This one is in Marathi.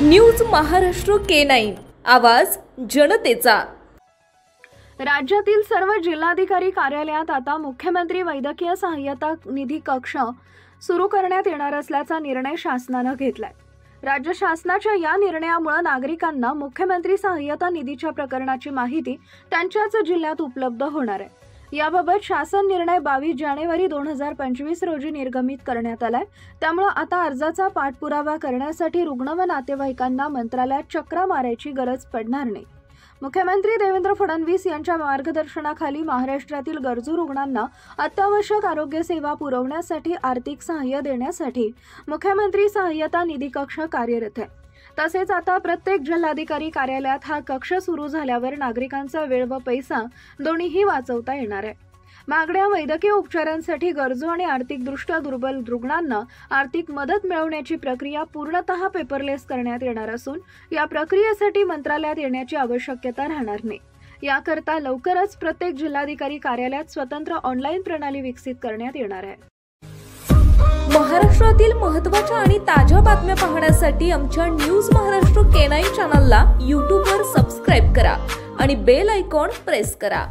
न्यूज महाराष्ट्र K9 आवाज जनतेचा। राज्यातील सर्व जिल्हाधिकारी कार्यालयात आता मुख्यमंत्री वैद्यकीय सहाय्यता निधी कक्ष सुरू करण्यात येणार असल्याचा निर्णय शासनाने घेतलाय। राज्य शासनाच्या या निर्णयामुळे नागरिकांना मुख्यमंत्री सहाय्यता निधीच्या प्रकरणाची माहिती त्यांच्याच जिल्ह्यात उपलब्ध होणार आहे। याबाबत शासन निर्णय 22 जानेवारी 2025 रोजी निर्गमित करण्यात आलाय। त्यामुळे आता अर्जाचा पाठपुरावा करण्यासाठी रुग्ण व नातेवाईकांना मंत्रालयात चक्रा मारायची गरज पडणार नाही। मुख्यमंत्री देवेंद्र फडणवीस यांच्या मार्गदर्शनाखाली महाराष्ट्रातील गरजू रुग्णांना अत्यावश्यक आरोग्य सेवा पुरवण्यासाठी आर्थिक सहाय्य देण्यासाठी मुख्यमंत्री सहाय्यता निधी कक्ष कार्यरत आहे। तसेच आता प्रत्येक जिल्हाधिकारी कार्यालयात हा कक्ष सुरू झाल्यावर नागरिकांचा वेळ व पैसा दोन्हीही वाचवता येणार आहे। मागण्या वैद्यकीय उपचारांसाठी गरजू आणि आर्थिकदृष्ट्या दुर्बल रुग्णांना आर्थिक मदत मिळवण्याची प्रक्रिया पूर्णतः पेपरलेस करण्यात येणार असून या प्रक्रियेसाठी मंत्रालयात येण्याची आवश्यकता राहणार नाही। याकरता लवकरच प्रत्येक जिल्हाधिकारी कार्यालयात स्वतंत्र ऑनलाईन प्रणाली विकसित करण्यात येणार आहे। महाराष्ट्रातील महत्त्वाच्या आणि ताज्या बातम्या पाहण्यासाठी आमच्या न्यूज महाराष्ट्र K9 चॅनलला YouTube वर सबस्क्राइब करा आणि बेल आयकॉन प्रेस करा।